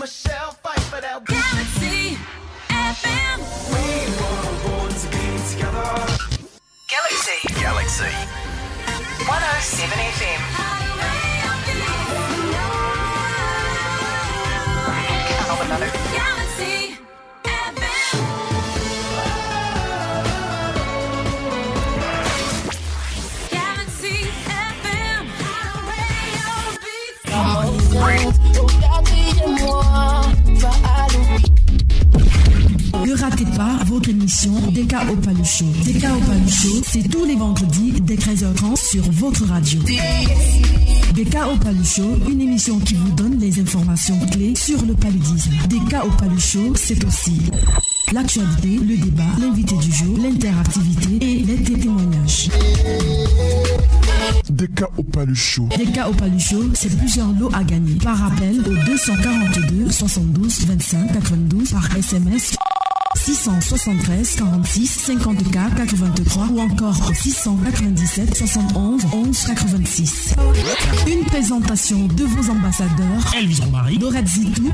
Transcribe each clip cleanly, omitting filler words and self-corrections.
Michelle, fight for that. Galaxy FM. We were born to be together. Galaxy 107 FM. Can't help another. Galaxy FM. Galaxy FM. Ne ratez pas votre émission DK au Palucho. DK au Palucho, c'est tous les vendredis dès 13h30 sur votre radio. DK au Palucho, une émission qui vous donne les informations clés sur le paludisme. DK au Palucho, c'est aussi l'actualité, le débat, l'invité du jour, l'interactivité et les témoignages. DK au Palucho. DK au Palucho, c'est plusieurs lots à gagner. Par appel au 242 72 25 92 par SMS 673 46 54 83 ou encore 697 71 11 86. Une présentation de vos ambassadeurs Elvis Romari, Dorette Zitou,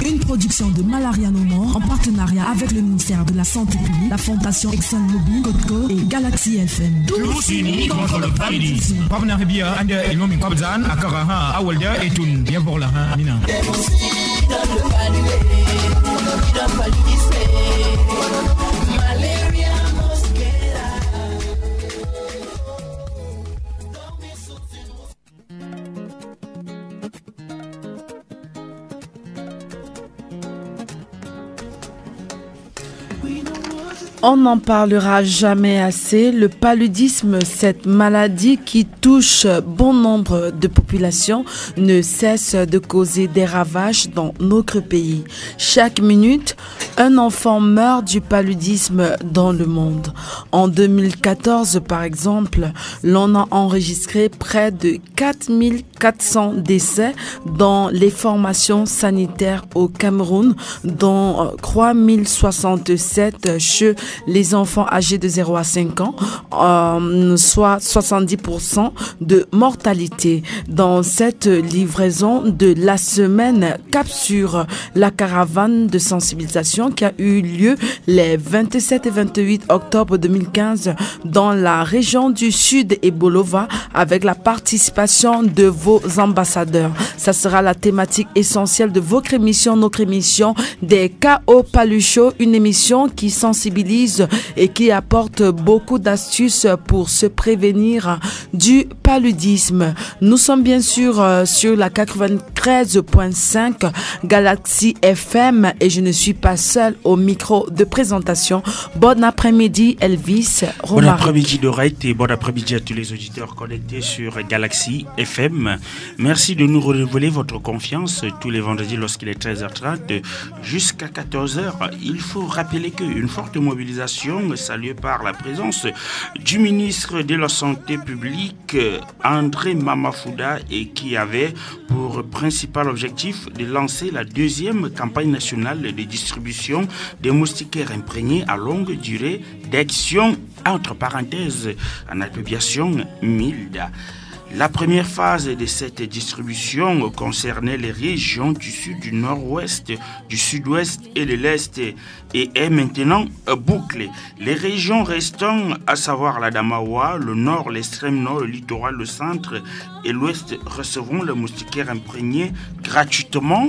une production de Malaria No More en partenariat avec le ministère de la Santé publique, la Fondation ExxonMobil, Codco et Galaxy FM. tous unis contre le paludisme. Pabna Rebia, Ande Ilmomi Kwabzan, Akaraha, Awalda et Tun, bien pour la Amina. On n'en parlera jamais assez. Le paludisme, cette maladie qui touche bon nombre de populations, ne cesse de causer des ravages dans notre pays. Chaque minute, un enfant meurt du paludisme dans le monde. En 2014, par exemple, l'on a enregistré près de 4400 décès dans les formations sanitaires au Cameroun, dont 3067 chez les enfants âgés de 0 à 5 ans, soit 70% de mortalité. Dans cette livraison de la semaine Cap sur la caravane de sensibilisation qui a eu lieu les 27 et 28 octobre 2015 dans la région du Sud et Bolova avec la participation de vos ambassadeurs. Ça sera la thématique essentielle de votre émission, notre émission des cas au Palucho, une émission qui sensibilise et qui apporte beaucoup d'astuces pour se prévenir du paludisme. Nous sommes bien sûr sur la 93.5 Galaxy FM et je ne suis pas seule au micro de présentation. Bon après-midi Elvis Romari. Bon après-midi Dorette et bon après-midi à tous les auditeurs connectés sur Galaxy FM. Merci de nous renouveler votre confiance tous les vendredis lorsqu'il est 13h30 jusqu'à 14h. Il faut rappeler qu'une forte mobilisation saluée par la présence du ministre de la Santé publique André Mamafouda et qui avait pour principal objectif de lancer la deuxième campagne nationale de distribution des moustiquaires imprégnés à longue durée d'action entre parenthèses en abréviation MILDA. La première phase de cette distribution concernait les régions du sud, du nord-ouest, du sud-ouest et de l'est et est maintenant bouclée. Les régions restantes, à savoir la Damawa, le nord, l'extrême nord, le littoral, le centre et l'ouest recevront le moustiquaire imprégné gratuitement,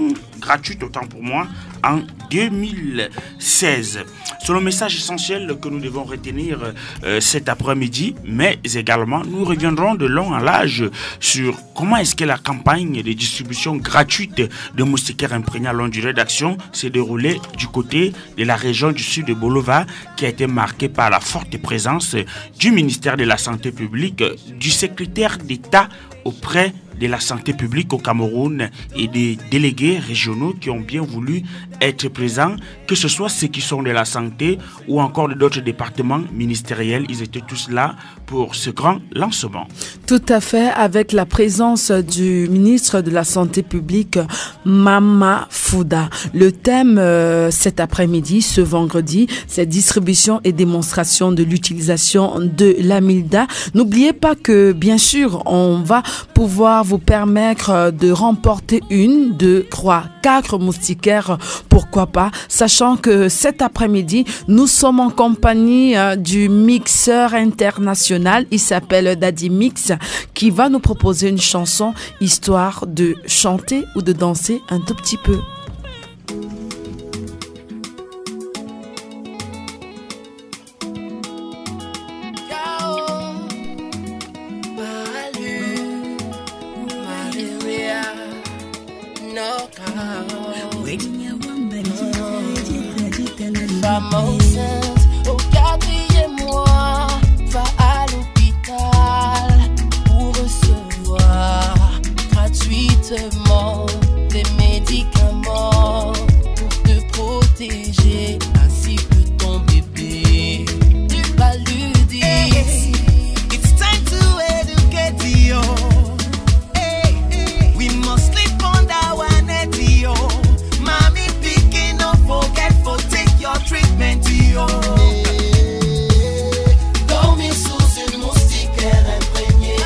autant pour moi, en 2016. C'est le message essentiel que nous devons retenir cet après-midi, mais également nous reviendrons de long en large sur comment est-ce que la campagne de distribution gratuite de moustiquaires imprégnés à longue durée d'action s'est déroulée du côté de la région du sud de Bolova, qui a été marquée par la forte présence du ministère de la Santé publique, du secrétaire d'État auprès de la santé publique au Cameroun et des délégués régionaux qui ont bien voulu être présents, que ce soit ceux qui sont de la santé ou encore d'autres départements ministériels. Ils étaient tous là pour ce grand lancement. Tout à fait, avec la présence du ministre de la Santé publique, Mamafouda. Le thème cet après-midi, ce vendredi, c'est distribution et démonstration de l'utilisation de la MILDA. N'oubliez pas que, bien sûr, on va pouvoir vous permettre de remporter 1, 2, 3, 4 moustiquaires, pourquoi pas, sachant que cet après-midi, nous sommes en compagnie du mixeur international, il s'appelle Daddy Mix, qui va nous proposer une chanson histoire de chanter ou de danser un tout petit peu. Fameuse au 4e mois, va à l'hôpital pour recevoir gratuitement des médicaments pour te protéger ainsi que ton bébé du paludisme. It's time to educate you. Hey, we must sleep on our net, yo. Mommy picking up, forget for take your treatment, yo. Dormir sous une moustiquaire imprégnée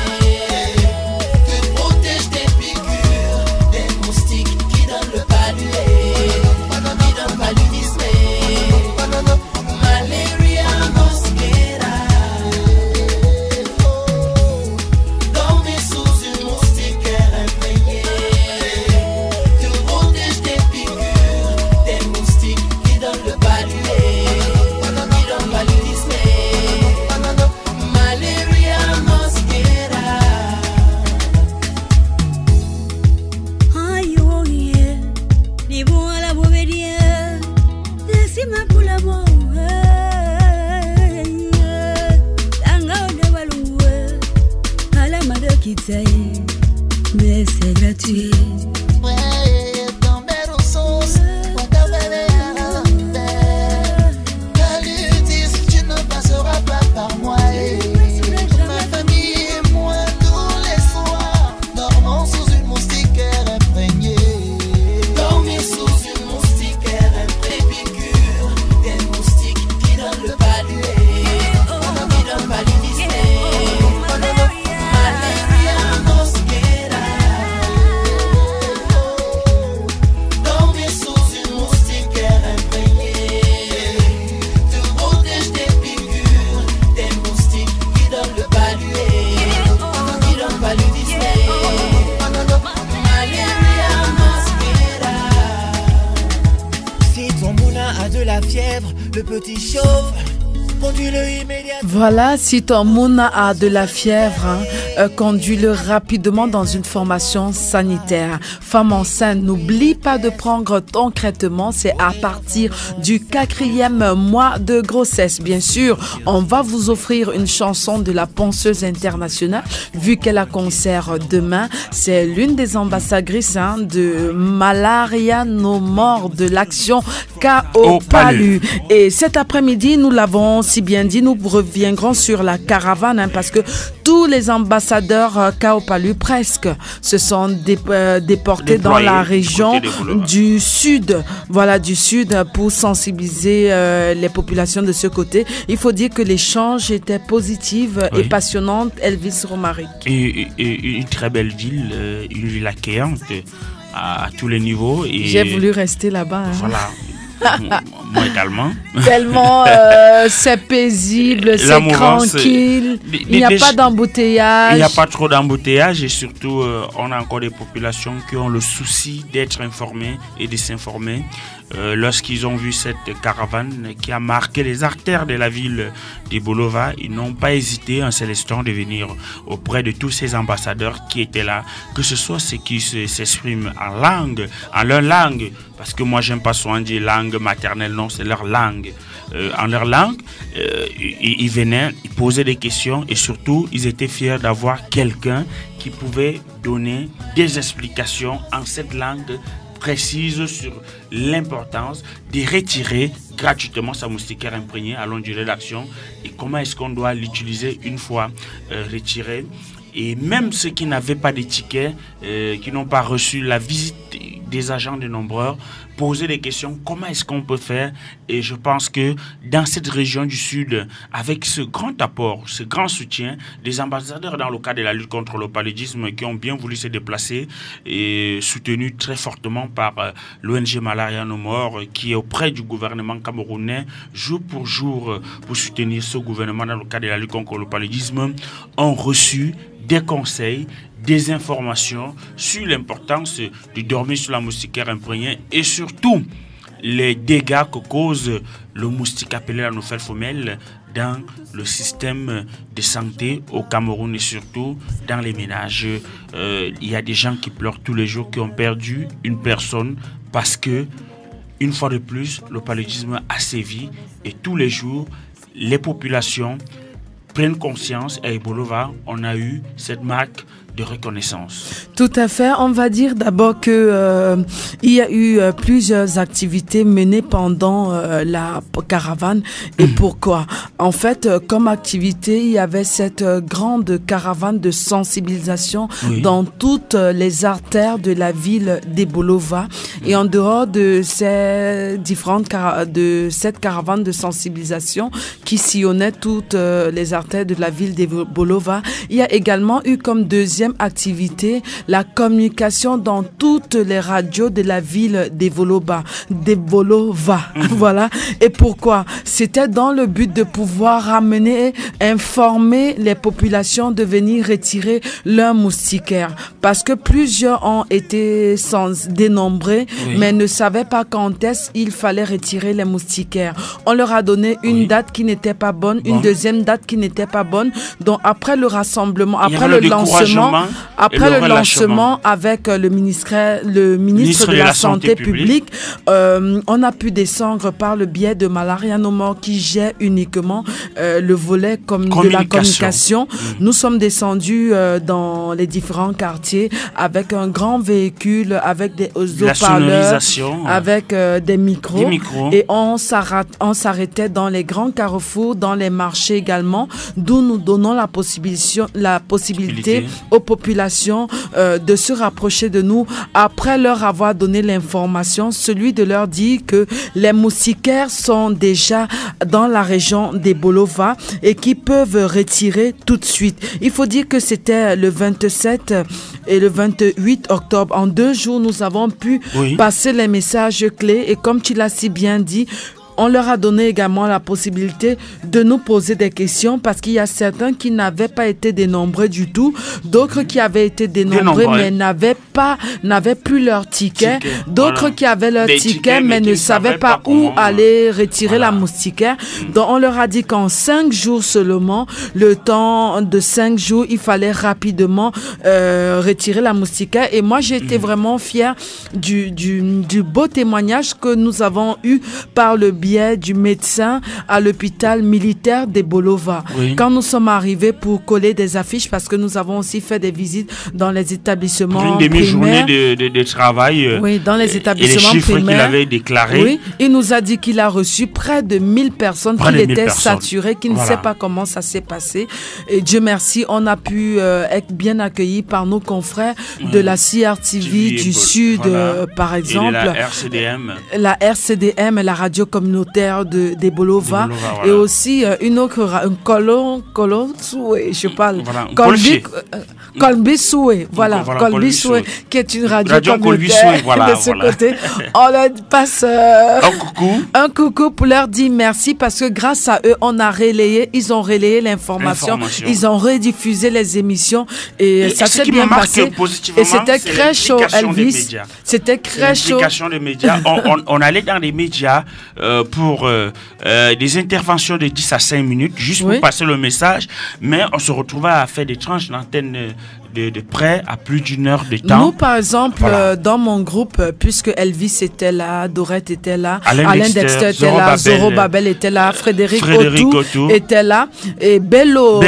te protège des piqûres, des moustiques qui donnent le paludisme, qui donnent paludisme. Malaria mosquera. Dormir sous une moustiquaire imprégnée te protège des piqûres, des moustiques qui donnent le paludisme, qui donnent paludisme. Malaria mosquera. Ay, oye, ni buona la bobería, decima por la voz, tanga de balungwe, à la mode qui t'aille, mais c'est gratuit. Ouais, tomber au sauce, on t'a fait paludisme, tu ne passeras pas par moi. Ma famille et moi, tous les soirs, dormons sous une moustiquaire imprégnée. Dormir sous une moustiquaire imprégnée, piqûre, des moustiques qui donnent le paludisme, qui donnent paludisme. Malaria mosquera. Dormir sous une moustiquaire imprégnée te protège des piqûres, des moustiques qui donnent le paludisme, qui donnent paludisme. Malaria mosquera. Si ton moulin a de la fièvre, le petit chauve, conduis-le immédiatement. Voilà, si ton mouna a de la fièvre, conduis-le rapidement dans une formation sanitaire. Femme enceinte, n'oublie pas de prendre ton traitement, c'est à partir du 4e mois de grossesse. Bien sûr, on va vous offrir une chanson de la ponceuse internationale, vu qu'elle a concert demain. C'est l'une des ambassadrices de Malaria No More de l'action K.O. Palu. Et cet après-midi, nous l'avons si bien dit, nous reviendrons sur la caravane parce que tous les ambassadeurs K.O. Palu presque se sont déportés dans la région du sud, voilà, du sud, pour sensibiliser les populations de ce côté. Il faut dire que l'échange était positif et passionnant. Elvis Romaric. Et une très belle ville, une ville accueillante à tous les niveaux. J'ai voulu rester là-bas. Voilà. Moi également. Tellement c'est paisible, c'est tranquille, il n'y a pas d'embouteillage. Il n'y a pas trop d'embouteillage et surtout on a encore des populations qui ont le souci d'être informées et de s'informer. Lorsqu'ils ont vu cette caravane qui a marqué les artères de la ville de Bolova, ils n'ont pas hésité un seul instant de venir auprès de tous ces ambassadeurs qui étaient là, que ce soit ceux qui s'expriment en leur langue, parce que moi j'aime pas souvent dire langue maternelle, non, c'est leur langue. En leur langue, ils venaient, ils posaient des questions et surtout ils étaient fiers d'avoir quelqu'un qui pouvait donner des explications en cette langue précise sur l'importance de retirer gratuitement sa moustiquaire imprégnée à longue durée d'action et comment est-ce qu'on doit l'utiliser une fois retiré. Et même ceux qui n'avaient pas de ticket, qui n'ont pas reçu la visite des agents de nombreurs, poser des questions, comment est-ce qu'on peut faire? Et je pense que dans cette région du Sud, avec ce grand apport, ce grand soutien, des ambassadeurs dans le cadre de la lutte contre le paludisme qui ont bien voulu se déplacer et soutenus très fortement par l'ONG Malaria No More qui est auprès du gouvernement camerounais jour pour jour pour soutenir ce gouvernement dans le cadre de la lutte contre le paludisme, ont reçu des conseils, des informations sur l'importance de dormir sur la moustiquaire imprégnée et surtout les dégâts que cause le moustique appelé la nouvelle femelle dans le système de santé au Cameroun et surtout dans les ménages. Il y a des gens qui pleurent tous les jours, qui ont perdu une personne parce que, une fois de plus, le paludisme a sévi et tous les jours, les populations prennent conscience. Et à Bolova, on a eu cette marque de reconnaissance. Tout à fait. On va dire d'abord que il y a eu plusieurs activités menées pendant la caravane. Et pourquoi? En fait, comme activité, il y avait cette grande caravane de sensibilisation dans toutes les artères de la ville d'Ebolova. Et en dehors de ces différentes de cette caravane de sensibilisation qui sillonnait toutes les artères de la ville d'Ebolova, il y a également eu comme deuxième activité la communication dans toutes les radios de la ville d'Ebolova. Voilà. Et pourquoi? C'était dans le but de pouvoir ramener, informer les populations de venir retirer leurs moustiquaires. Parce que plusieurs ont été dénombrés, mais ne savaient pas quand est-ce il fallait retirer les moustiquaires. On leur a donné une date qui n'était pas bonne, une deuxième date qui n'était pas bonne. Donc après le rassemblement, après le lancement avec le ministre de la Santé publique, on a pu descendre par le biais de Malaria No More qui gère uniquement le volet de la communication. Nous sommes descendus dans les différents quartiers avec un grand véhicule, avec des haut-parleurs, avec des micros. Et on s'arrêtait dans les grands carrefours, dans les marchés également, d'où nous donnons la possibilité aux populations de se rapprocher de nous après leur avoir donné l'information, celui de leur dire que les moustiquaires sont déjà dans la région d'Ebolova et qui peuvent retirer tout de suite. Il faut dire que c'était le 27 et le 28 octobre. En 2 jours, nous avons pu passer les messages clés et comme tu l'as si bien dit, on leur a donné également la possibilité de nous poser des questions parce qu'il y a certains qui n'avaient pas été dénombrés du tout, d'autres qui avaient été dénombrés mais n'avaient plus leur ticket, d'autres qui avaient leur ticket mais ne savaient pas où aller retirer la moustiquaire. Donc on leur a dit qu'en 5 jours seulement, le temps de 5 jours, il fallait rapidement retirer la moustiquaire. Et moi j'ai été vraiment fière du beau témoignage que nous avons eu par le biais du médecin à l'hôpital militaire d'Ebolova. Quand nous sommes arrivés pour coller des affiches, parce que nous avons aussi fait des visites dans les établissements primaires. Une demi-journée de travail. Dans les établissements et les chiffres primaires. Qu'il avait déclarés. Il nous a dit qu'il a reçu près de 1000 personnes, qu'il était saturé, qu'il ne sait pas comment ça s'est passé. Et Dieu merci, on a pu être bien accueillis par nos confrères de la CRTV du Sud, par exemple. Et de la RCDM. La RCDM, la radio communautaire d'Ebolova, et aussi une autre, je parle, Colby Soué, Colby Soué, qui est une radio communautaire de ce côté. On leur passe un coucou pour leur dire merci parce que grâce à eux, ils ont relayé l'information, ils ont rediffusé les émissions et ça s'est bien passé. Et c'était très chaud, Elvis. C'était très chaud. Des médias. On allait dans les médias pour des interventions de 10 à 5 minutes, juste pour passer le message, mais on se retrouvait à faire des tranches d'antenne de près à plus d'1 heure de temps. Nous, par exemple, dans mon groupe, puisque Elvis était là, Dorette était là, Alain Dexter était là, Zoro Babel était là, Frédéric Otou était là, et Bello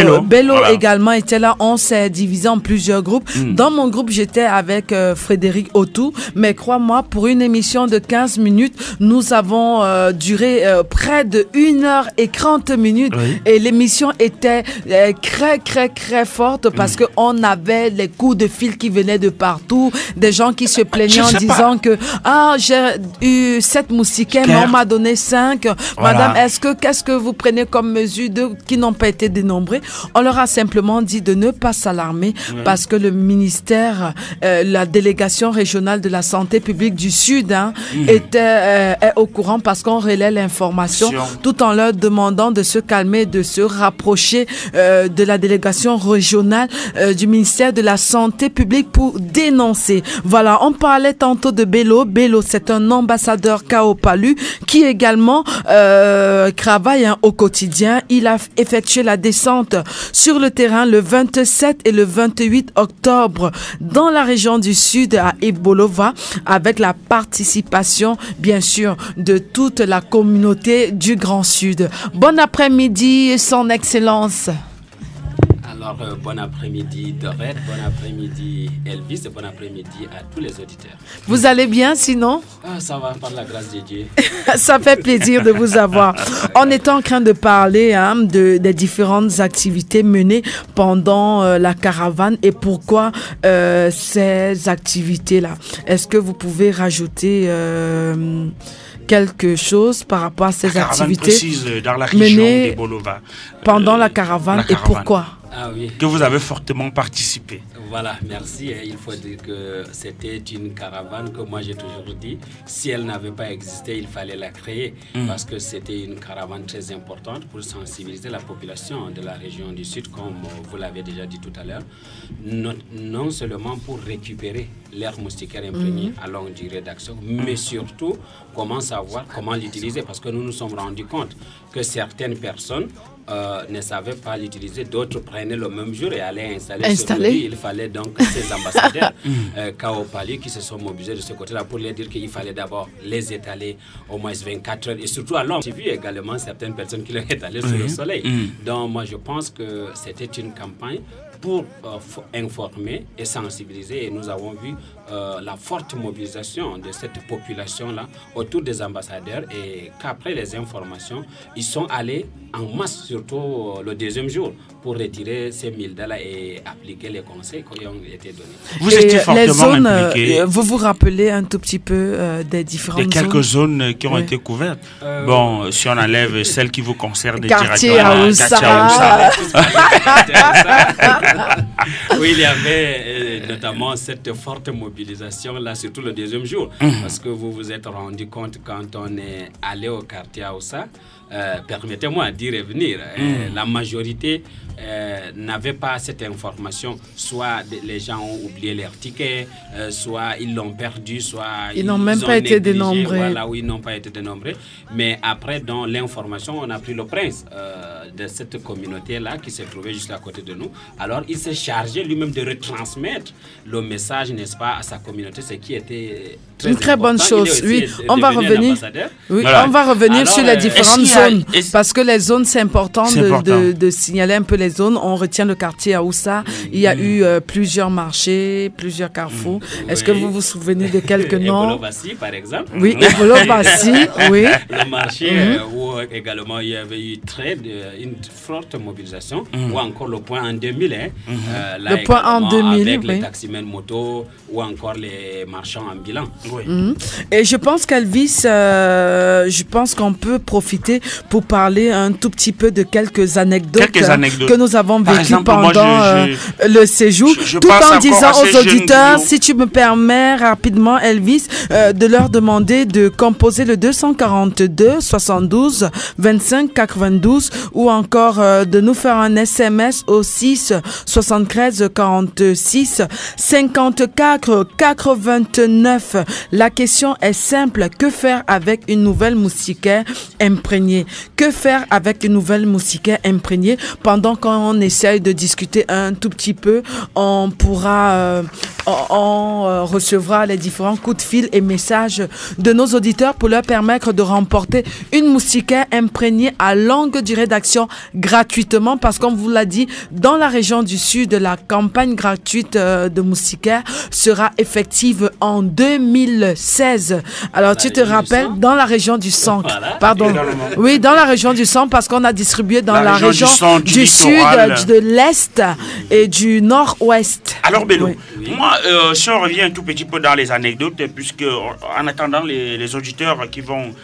également était là. On s'est divisé en plusieurs groupes. Dans mon groupe, j'étais avec Frédéric Otou, mais crois-moi, pour une émission de 15 minutes, nous avons duré près de 1h30 et l'émission était très forte parce qu'on avait appelaient, les coups de fil qui venaient de partout, des gens qui se plaignaient en sais disant que j'ai eu 7 moustiquaires, mais on m'a donné 5. Voilà. Madame, qu'est-ce que vous prenez comme mesure qui n'ont pas été dénombrés? On leur a simplement dit de ne pas s'alarmer parce que le ministère, la délégation régionale de la santé publique du Sud est au courant parce qu'on relaie l'information tout en leur demandant de se calmer, de se rapprocher de la délégation régionale du ministère de la santé publique pour dénoncer. Voilà, on parlait tantôt de Bello. Bello, c'est un ambassadeur Kao Palu qui également travaille au quotidien. Il a effectué la descente sur le terrain le 27 et le 28 octobre dans la région du Sud à Ebolova avec la participation, bien sûr, de toute la communauté du Grand Sud. Bon après-midi, Son Excellence. Alors, bon après-midi Dorette, bon après-midi Elvis et bon après-midi à tous les auditeurs. Vous allez bien sinon? Ça va, par la grâce de Dieu. Ça fait plaisir de vous avoir. On est en train de parler des différentes activités menées pendant la caravane et pourquoi ces activités-là. Est-ce que vous pouvez rajouter quelque chose par rapport à ces activités dans la région menées d'Ebolova pendant la caravane et pourquoi? Ah oui. Que vous avez fortement participé. Voilà, merci. Il faut dire que c'était une caravane que moi j'ai toujours dit, si elle n'avait pas existé, il fallait la créer parce que c'était une caravane très importante pour sensibiliser la population de la région du Sud, comme vous l'avez déjà dit tout à l'heure, non seulement pour récupérer l'air moustiquaire imprégné à longue durée d'action, mais surtout comment savoir comment l'utiliser parce que nous nous sommes rendus compte que certaines personnes ne savaient pas l'utiliser, d'autres prenaient le même jour et allaient installer. Sur le lit. Il fallait donc ces ambassadeurs Kao Palu qui se sont mobilisés de ce côté-là pour leur dire qu'il fallait d'abord les étaler au moins 24 heures et surtout à l'ombre. J'ai vu également certaines personnes qui les étalaient sur le soleil. Donc moi je pense que c'était une campagne pour informer et sensibiliser et nous avons vu la forte mobilisation de cette population-là autour des ambassadeurs et qu'après les informations, ils sont allés en masse, surtout le deuxième jour, pour retirer ces 1000 $ et appliquer les conseils qui ont été donnés. Vous étiez fortement impliqué. Vous vous rappelez un tout petit peu des différentes zones? Quelques zones qui ont été couvertes. Bon, si on enlève celles qui vous concernent quartier Aoussa. Oui, il y avait notamment cette forte mobilisation là, surtout le deuxième jour, parce que vous vous êtes rendu compte quand on est allé au quartier Aoussa, permettez-moi d'y revenir, la majorité n'avait pas cette information, soit les gens ont oublié leur ticket, soit ils l'ont perdu, soit ils n'ont même pas été dénombrés. Voilà, oui, ils n'ont pas été dénombrés. Mais après, dans l'information, on a pris le prince de cette communauté-là qui se trouvait juste à côté de nous. Alors, il s'est chargé lui-même de retransmettre le message, n'est-ce pas, à sa communauté, ce qui était très une très important. bonne chose. Oui, on va revenir. Oui, voilà. On va revenir alors, sur les différentes zones parce que les zones, c'est important, de signaler un peu les zones. On retient le quartier Aoussa. Il y a eu plusieurs marchés, plusieurs carrefours. Est-ce que vous vous souvenez de quelques noms? Ebolobassi, par exemple. Oui, Ebolobassi, oui. Le marché où également il y avait eu une forte mobilisation, ou encore le point en 2000. Là, le point en 2000, avec les taximens moto ou encore les marchands ambulants. Oui. Et je pense qu'Elvis, je pense qu'on peut profiter pour parler un tout petit peu de quelques anecdotes que nous avons vécues pendant le séjour, tout en disant aux auditeurs, si tu me permets rapidement, Elvis, de leur demander de composer le 242 72 25 92 ou encore de nous faire un SMS au 6 73 46 54 89. La question est simple. Que faire avec une nouvelle moustiquaire imprégnée? Que faire avec une nouvelle moustiquaire imprégnée? Pendant qu'on essaye de discuter un tout petit peu, on pourra, on recevra les différents coups de fil et messages de nos auditeurs pour leur permettre de remporter une moustiquaire imprégnée à longue durée d'action gratuitement parce qu'on vous l'a dit, dans la région du Sud, la campagne gratuite de moustiquaire sera effective en 2016. Alors tu te rappelles, dans la région du Centre, pardon, oui, dans la région du Centre parce qu'on a distribué dans la région du Sud, de l'Est et du Nord-Ouest. Alors Bello, moi, si on revient un tout petit peu dans les anecdotes, puisque en attendant les auditeurs qui vont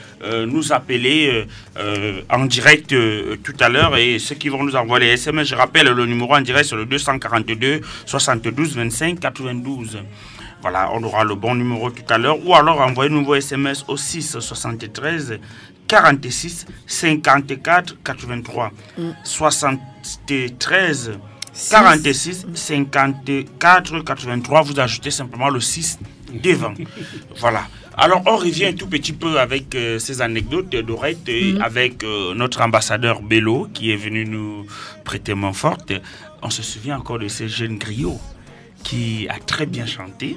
nous appeler en direct tout à l'heure et ceux qui vont nous envoyer les SMS, je rappelle le numéro en direct sur le 242 72 25 92. Voilà, on aura le bon numéro tout à l'heure ou alors envoyez-nous vos SMS au 6 73 46 54 83 73 46 54 83, vous ajoutez simplement le 6 devant. Voilà. Alors, on revient un tout petit peu avec ces anecdotes d'Orette avec notre ambassadeur Bello qui est venu nous prêter main forte. On se souvient encore de ces jeunes griots qui a très bien chanté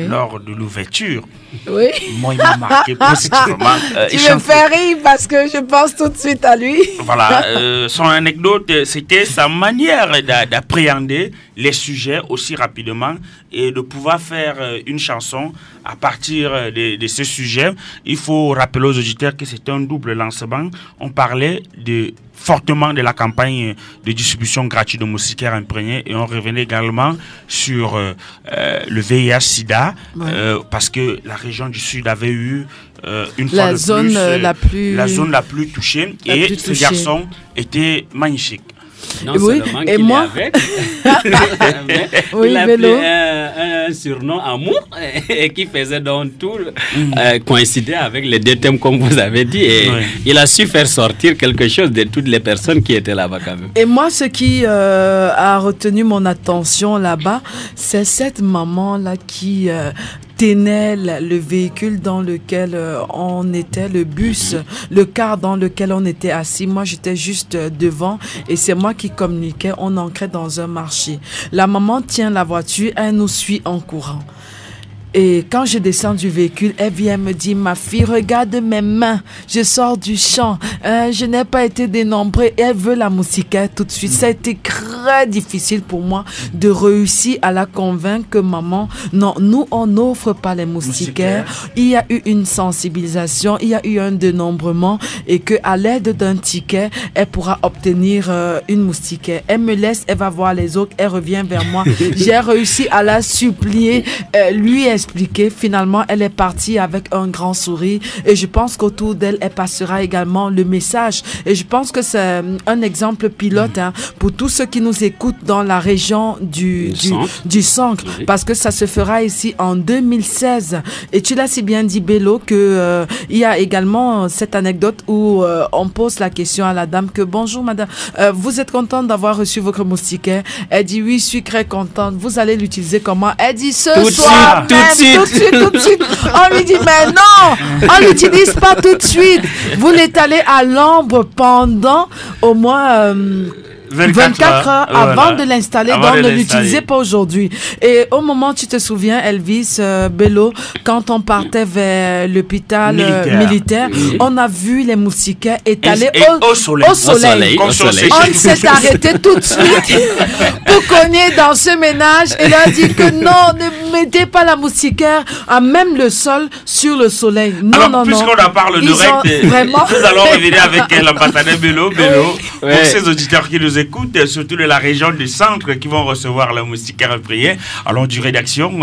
lors de l'ouverture. Oui. Moi, il m'a marqué positivement. Tu me fais rire parce que je pense tout de suite à lui. Voilà, son anecdote, c'était sa manière d'appréhender les sujets aussi rapidement et de pouvoir faire une chanson à partir de ce sujet. Il faut rappeler aux auditeurs que c'était un double lancement. On parlait fortement de la campagne de distribution gratuite de moustiquaires imprégnés et on revenait également sur le VIH-Sida parce que la région du Sud avait eu une fois de plus la zone la plus touchée et ce garçon était magnifique. Non seulement et moi avec, il a un surnom Amour et qui faisait donc tout coïncider avec les deux thèmes comme vous avez dit et il a su faire sortir quelque chose de toutes les personnes qui étaient là-bas quand même. Et moi ce qui a retenu mon attention là-bas, c'est cette maman-là qui tenait le véhicule dans lequel on était, le bus, le car dans lequel on était assis. Moi, j'étais juste devant et c'est moi qui communiquais. On entrait dans un marché. La maman tient la voiture, elle nous suit en courant. Et quand je descends du véhicule, elle vient me dire, ma fille, regarde mes mains, je sors du champ, je n'ai pas été dénombrée. Elle veut la moustiquaire tout de suite. Ça a été très difficile pour moi de réussir à la convaincre que maman, non, nous, on n'offre pas les moustiquaires. Il y a eu une sensibilisation, il y a eu un dénombrement et qu'à l'aide d'un ticket, elle pourra obtenir une moustiquaire. Elle me laisse, elle va voir les autres, elle revient vers moi. J'ai réussi à la supplier, lui expliquer. Finalement, elle est partie avec un grand sourire et je pense qu'autour d'elle, elle passera également le message. Et je pense que c'est un exemple pilote pour tous ceux qui nous écoutent dans la région du centre parce que ça se fera ici en 2016. Et tu l'as si bien dit, Bello, que il y a également cette anecdote où on pose la question à la dame que bonjour madame, vous êtes contente d'avoir reçu votre moustiquaire? Elle dit oui, je suis très contente. Vous allez l'utiliser comment? Elle dit ce soir même. Tout de suite. On lui dit, mais non, on l'utilise pas tout de suite. Vous l'étalez à l'ombre pendant au moins 24 heures avant de l'installer, donc ne l'utilisez pas aujourd'hui. Et au moment, tu te souviens, Elvis, Bello, quand on partait vers l'hôpital militaire, on a vu les moustiquaires étalés au soleil. On s'est arrêté tout de suite pour cogner dans ce ménage et leur dit que non, ne mettez pas la moustiquaire à même le sol sur le soleil. Non, alors, non, puisqu'on en parle de règles, nous allons revenir avec l'ambassadeur Bello. Pour ces auditeurs qui nous écoutent, surtout de la région du centre qui vont recevoir la moustiquaire imprégnée, allons du rédaction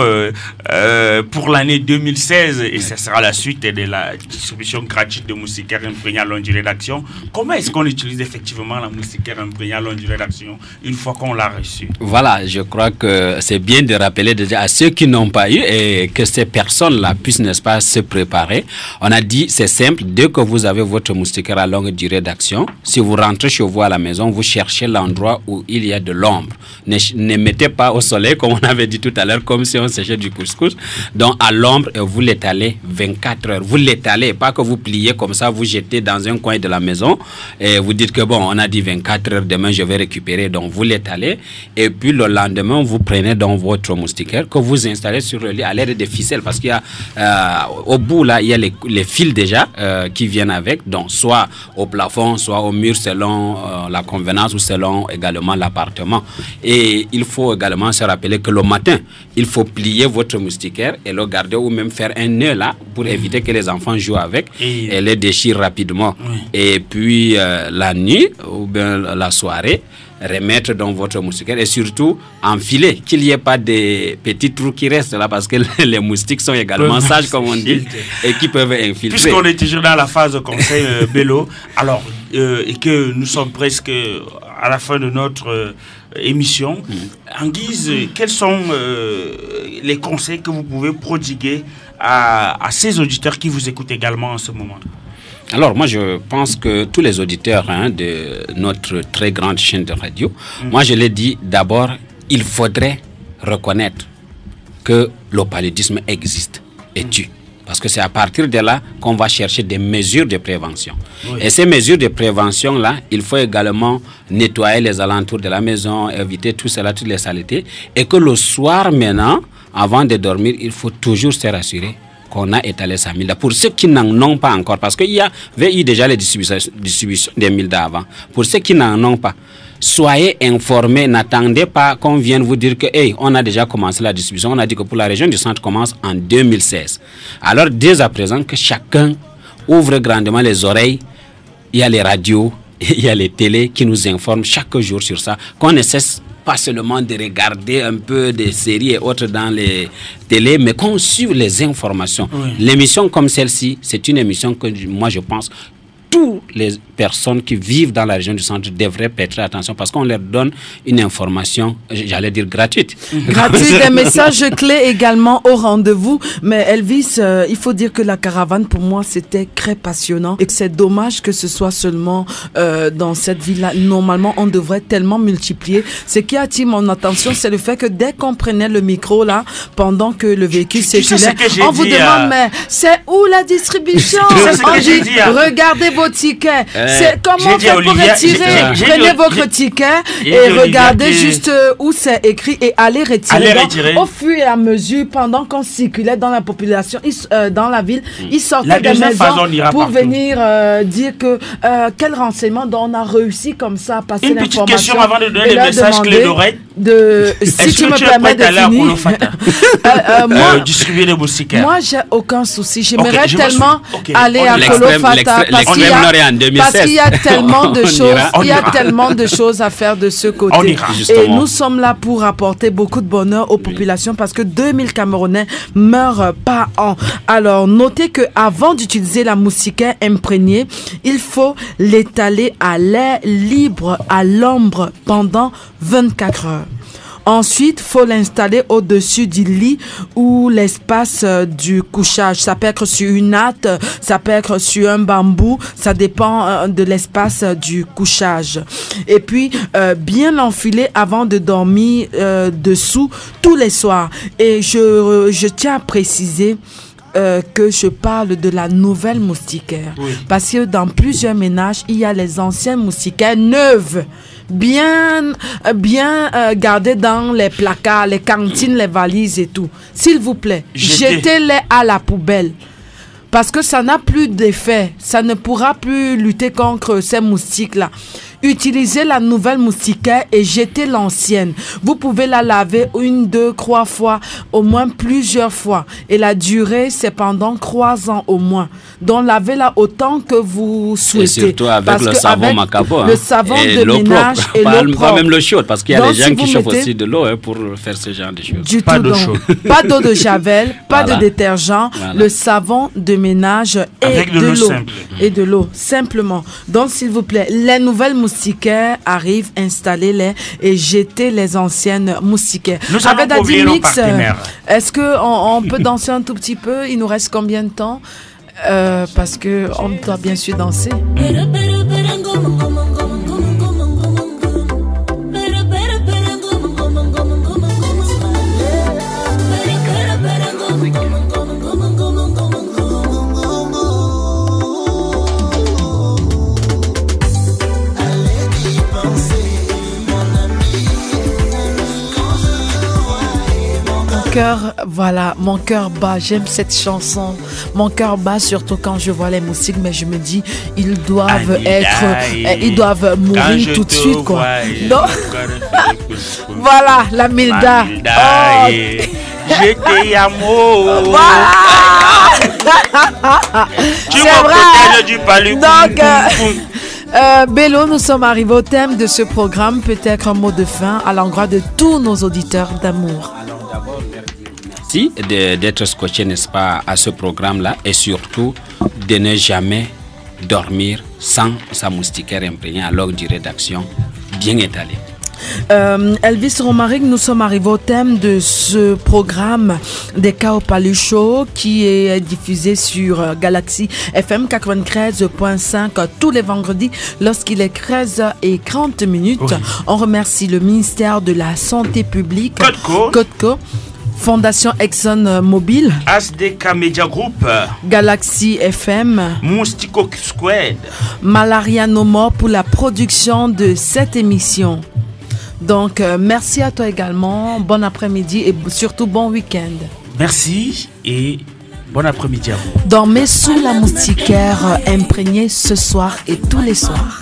pour l'année 2016 et ce sera la suite de la distribution gratuite de moustiquaire imprégnée à longue durée d'action. Comment est-ce qu'on utilise effectivement la moustiquaire imprégnée à longue durée d'action une fois qu'on l'a reçue? Voilà, je crois que c'est bien de rappeler déjà à ceux qui n'ont pas eu et que ces personnes-là puissent, n'est-ce pas, se préparer. On a dit, c'est simple, dès que vous avez votre moustiquaire à longue durée d'action, si vous rentrez chez vous à la maison, vous cherchez l'endroit où il y a de l'ombre. Ne mettez pas au soleil, comme on avait dit tout à l'heure, comme si on séchait du couscous. Donc à l'ombre, vous l'étalez 24 heures. Vous l'étalez, pas que vous pliez comme ça, vous jetez dans un coin de la maison et vous dites que bon, on a dit 24 heures, demain je vais récupérer. Donc vous l'étalez et puis le lendemain, vous prenez dans votre moustiquaire que vous installez sur le lit à l'aide des ficelles, parce qu'il y a au bout là, il y a les fils déjà qui viennent avec, donc soit au plafond, soit au mur selon la convenance ou selon également l'appartement. Et il faut également se rappeler que le matin, il faut plier votre moustiquaire et le garder ou même faire un nœud là pour éviter que les enfants jouent avec et les déchirent rapidement. Et puis la nuit ou bien la soirée, remettre dans votre moustiquaire et surtout enfiler, qu'il n'y ait pas des petits trous qui restent là, parce que les moustiques sont également sages comme on dit et qui peuvent infiltrer. Puisqu'on est toujours dans la phase de conseil Bello, alors et que nous sommes presque à la fin de notre émission, en guise, quels sont les conseils que vous pouvez prodiguer à ces auditeurs qui vous écoutent également en ce moment? Alors moi je pense que tous les auditeurs de notre très grande chaîne de radio, moi je l'ai dit d'abord, il faudrait reconnaître que le paludisme existe et tue. Parce que c'est à partir de là qu'on va chercher des mesures de prévention. Et ces mesures de prévention-là, il faut également nettoyer les alentours de la maison, éviter tout cela, toutes les saletés. Et que le soir maintenant, avant de dormir, il faut toujours se rassurer qu'on a étalé sa milda. Pour ceux qui n'en ont pas encore, parce qu'il y avait eu déjà les distributions des mildas avant. Pour ceux qui n'en ont pas, soyez informés, n'attendez pas qu'on vienne vous dire que hey, on a déjà commencé la distribution. On a dit que pour la région du centre commence en 2016. Alors dès à présent que chacun ouvre grandement les oreilles, il y a les radios, il y a les télés qui nous informent chaque jour sur ça, qu'on ne cesse pas seulement de regarder un peu des séries et autres dans les télés, mais qu'on suive les informations. L'émission comme celle-ci, c'est une émission que moi je pense toutes les personnes qui vivent dans la région du centre devraient prêter attention, parce qu'on leur donne une information, j'allais dire gratuite. Gratuite, des messages clés également au rendez-vous. Mais Elvis, il faut dire que la caravane, pour moi, c'était très passionnant et que c'est dommage que ce soit seulement dans cette ville-là. Normalement, on devrait tellement multiplier. Ce qui attire mon attention, c'est le fait que dès qu'on prenait le micro là, pendant que le véhicule circulait, on vous demande, mais c'est où la distribution? On dit, regardez vos tickets. C'est comment on fait pour retirer? Prenez votre ticket et regardez juste où c'est écrit et allez retirer. Donc, au fur et à mesure, pendant qu'on circulait dans la population, dans la ville, ils sortaient des maisons pour venir dire que quel renseignement, donc on a réussi comme ça à passer l'information. Une petite question avant de donner les messages clés d'oreille. Si tu me permets de finir. Distribuer les moustiquaires. Moi, j'ai aucun souci. J'aimerais tellement aller à Kolofata parce qu'il y a tellement de choses. Il y a tellement de choses à faire de ce côté. On ira, et nous sommes là pour apporter beaucoup de bonheur aux populations, parce que 2000 Camerounais meurent par an. Alors, notez que avant d'utiliser la moustiquaire imprégnée, il faut l'étaler à l'air libre, à l'ombre, pendant 24 heures. Ensuite, il faut l'installer au-dessus du lit ou l'espace du couchage. Ça peut être sur une natte, ça peut être sur un bambou, ça dépend de l'espace du couchage. Et puis, bien l'enfiler avant de dormir dessous tous les soirs. Et je tiens à préciser que je parle de la nouvelle moustiquaire. Parce que dans plusieurs ménages, il y a les anciennes moustiquaires neuves, bien gardées dans les placards, les cantines, les valises et tout. S'il vous plaît, jetez-les à la poubelle. Parce que ça n'a plus d'effet. Ça ne pourra plus lutter contre ces moustiques-là. Utilisez la nouvelle moustiquaire et jetez l'ancienne. Vous pouvez la laver 1, 2, 3 fois, au moins plusieurs fois. Et la durée, c'est pendant 3 ans au moins. Donc, lavez-la autant que vous souhaitez. Et surtout avec le savon Macabo. Le savon de ménage et l'eau propre. Pas même l'eau chaude, parce qu'il y a des gens qui chauffent aussi de l'eau pour faire ce genre de choses. Pas d'eau chaude. Pas d'eau de javel, pas de détergent. Le savon de ménage et de l'eau. Et de l'eau, simplement. Donc, s'il vous plaît, les nouvelles moustiquaires arrivent, installez-les et jetez les anciennes moustiquaires. Nous avons oublié nos partenaires. Est-ce qu'on peut danser un tout petit peu? Il nous reste combien de temps? Parce qu'on doit bien sûr danser. cœur, voilà, mon cœur bat. J'aime cette chanson. Mon cœur bat surtout quand je vois les moustiques, mais je me dis, ils doivent ils doivent mourir tout de suite, quoi. Non. Voilà, la Milda. Oh. J'étais amour. Voilà. C'est vrai. Du palu. Donc, Bello, nous sommes arrivés au thème de ce programme. Peut-être un mot de fin à l'endroit de tous nos auditeurs d'amour. Alors d'abord, merci d'être scotché, n'est-ce pas, à ce programme-là, et surtout de ne jamais dormir sans sa moustiquaire imprégnée à l'ordre de rédaction bien étalée. Elvis Romaric, nous sommes arrivés au thème de ce programme des Cas au Palu Show qui est diffusé sur Galaxy FM 93.5 tous les vendredis lorsqu'il est 13h30. Oui. On remercie le ministère de la Santé publique, Codco, Fondation Exxon Mobil, ASDK Media Group, Galaxy FM, Moustico Squad, Malaria No More pour la production de cette émission. Donc, merci à toi également. Bon après-midi et surtout bon week-end. Merci et bon après-midi à vous. Dormez sous la moustiquaire imprégnée ce soir et tous les soirs.